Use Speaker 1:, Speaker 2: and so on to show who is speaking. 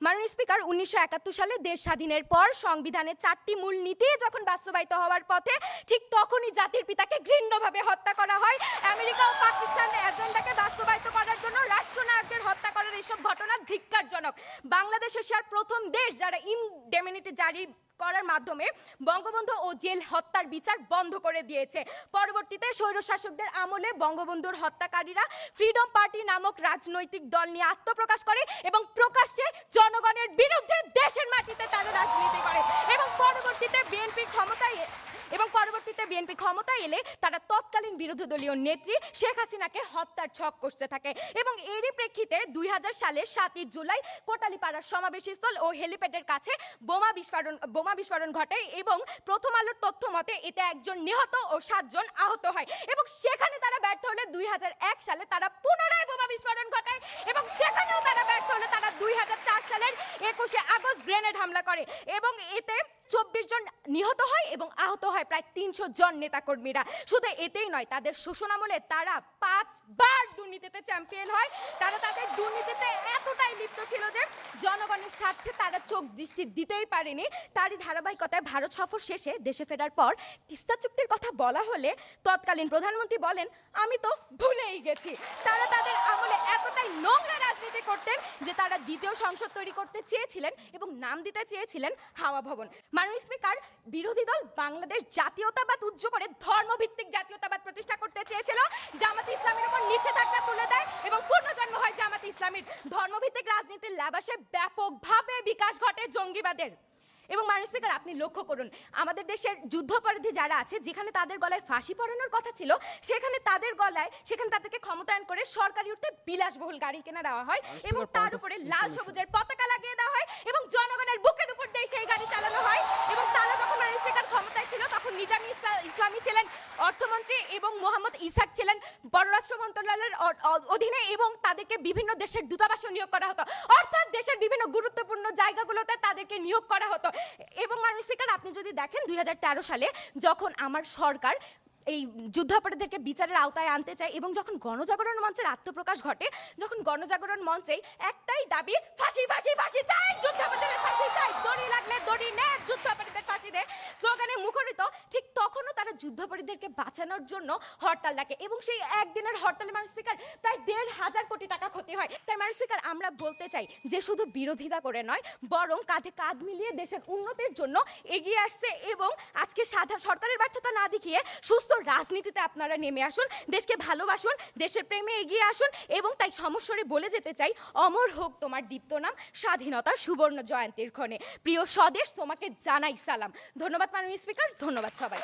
Speaker 1: মাননীয় স্পিকার 1971 সালে দেশ স্বাধীনের পর সংবিধানের 4টি মূল নীতি যখন বাস্তবায়িত হওয়ার পথে ঠিক তখনই জাতির পিতাকে ঘৃণ্যভাবে হত্যা করা হয়। আমেরিকা ও পাকিস্তানের এজেন্ডাকে বাস্তবায়িত করার জন্য রাষ্ট্রনায়কদের হত্যা করার এইসব ঘটনা ধিক্কারজনক। বাংলাদেশ এশিয়ার প্রথম দেশ যারা ইনডেমনিটি জারি করার মাধ্যমে বঙ্গবন্ধু ও জেল হত্যার বিচার বন্ধ করে দিয়েছে। পরবর্তীতে স্বৈরশাসকদের আমলে বঙ্গবন্ধুর হত্যাকারীরা ফ্রিডম পার্টি নামক রাজনৈতিক দল নিয়ে আত্মপ্রকাশ করে এবং প্রকাশ্যে জনগণের বিরুদ্ধে দেশের মাটিতে তারা রাজনীতি করে এবং পরবর্তীতে বিএনপি ক্ষমতায় এলে তারা তৎকালীন বিরোধী দলীয় নেত্রী শেখ হাসিনাকে হত্যার ছক করতে থাকে এবং এরই প্রেক্ষিতে 2000 সালের 7ই জুলাই কোটালীপাড়ার সমাবেশস্থল ও হেলিপ্যাডের কাছে বোমা বিস্ফোরণ ঘটে এবং প্রথম আলোর তথ্য মতে এতে একজন নিহত ও 7 জন আহত হয় এবং সেখানে তারা ব্যর্থ হলে 2001 সালে তারা পুনরায় বোমা বিস্ফোরণ ঘটায় এবং সেখানেও তারা ব্যর্থ হলে তারা 2004 সালের 21শে আগস্ট গ্রেনেড হামলা করে এবং এতে 24 জন নিহত হয় এবং আহত হয় প্রায় 300 জন নেতাকর্মীরা। শুধু এতেই নয়, তাদের শোষণামলে তারা 5 বার দুর্নীতিতে চ্যাম্পিয়ন হয়। তারা তাদের দুর্নীতিতে এতটাই লিপ্ত ছিল যে জনগণের স্বার্থে তারা চোখ দৃষ্টি দিতেই পারেনি। তারই ধারাবাহিকতায় ভারত সফর শেষে দেশে ফেরার পর তিস্তা চুক্তির কথা বলা হলে তৎকালীন প্রধানমন্ত্রী বলেন, আমি তো ভুলেই গেছি। তারা তাদের আমলে এতটাই নোংরা রাজনীতি করতেন যে তারা দ্বিতীয় সংসদ তৈরি করতে চেয়েছিলেন এবং নাম দিতে চেয়েছিলেন হাওয়া ভবন। মাননীয় স্পিকার, বিরোধী দল বাংলাদেশ জাতীয়তাবাদ উজ্জ করে ধর্মভিত্তিক জাতীয়তাবাদ প্রতিষ্ঠা করতে চেয়েছিল। জামাতে ইসলামের উপর নিষেধাজ্ঞা তুলে দেয় এবং পূর্ণজন্ম হয় জামাতে ইসলামীর। ধর্মভিত্তিক রাজনীতির লাবাসে ব্যাপকভাবে বিকাশ ঘটে জঙ্গিবাদের। এবং মাননীয় স্পিকার, আপনি লক্ষ্য করুন, আমাদের দেশের যুদ্ধাপরাধী যারা আছে, যেখানে তাদের গলায় ফাঁসি পড়ানোর কথা ছিল, সেখানে তাদেরকে ক্ষমতায়ন করে সরকারি অর্থে বিলাসবহুল গাড়ি কিনে দেওয়া হয় এবং তার উপরে লাল সবুজের পতাকা লাগিয়ে দেওয়া হয় এবং জনগণের বুকের উপর দিয়ে সেই গাড়ি চালানো হয়। এবং তারা যখন মাননীয় স্পিকার ক্ষমতায় ছিল তখন নিজামী ইসলামী ছিলেন অর্থমন্ত্রী এবং মোহাম্মদ ইসাক ছিলেন পররাষ্ট্র মন্ত্রণালয়ের অধীনে এবং তাদেরকে বিভিন্ন দেশের দূতাবাসে নিয়োগ করা হতো, অর্থাৎ দেশের বিভিন্ন গুরুত্বপূর্ণ জায়গাগুলোতে তাদেরকে নিয়োগ করা হতো। এবং মাননীয় স্পিকার, আপনি যদি দেখেন 2013 সালে যখন আমার সরকার এই যুদ্ধাপরাধীদেরকে বিচারের আওতায় আনতে চায় এবং যখন গণজাগরণ মঞ্চের আত্মপ্রকাশ ঘটে, যখন গণজাগরণ মঞ্চে একটাই দাবি, ফাঁসি ফাঁসি ফাঁসি চাই, যুদ্ধাপরাধীদের ফাঁসি চাই, দড়ি লাগলে দড়ি নে, যুদ্ধাপরাধীদের ফাঁসি দে স্লোগানে মুখরিত, ঠিক তখনও তারা যুদ্ধাপরাধীদেরকে বাঁচানোর জন্য হরতাল ডাকে এবং সেই একদিনের হরতালে মাননীয় স্পিকার প্রায় 1,500 কোটি টাকা ক্ষতি হয়। তাই মাননীয় স্পিকার, আমরা বলতে চাই যে শুধু বিরোধিতা করে নয়, বরং কাঁধে কাঁধ মিলিয়ে দেশের উন্নতির জন্য এগিয়ে আসছে এবং আজকে সরকারের ব্যর্থতা না দেখিয়ে সুস্থ রাজনীতিতে আপনারা নেমে আসুন, দেশকে ভালোবাসুন, দেশের প্রেমে এগিয়ে আসুন। এবং তাই সমস্বরে বলে যেতে চাই, অমর হোক তোমার দীপ্ত নাম, স্বাধীনতার সুবর্ণ জয়ন্তীর ক্ষণে। প্রিয় স্বদেশ, তোমাকে জানাই সালাম। ধন্যবাদ মাননীয় স্পিকার, ধন্যবাদ সবাই।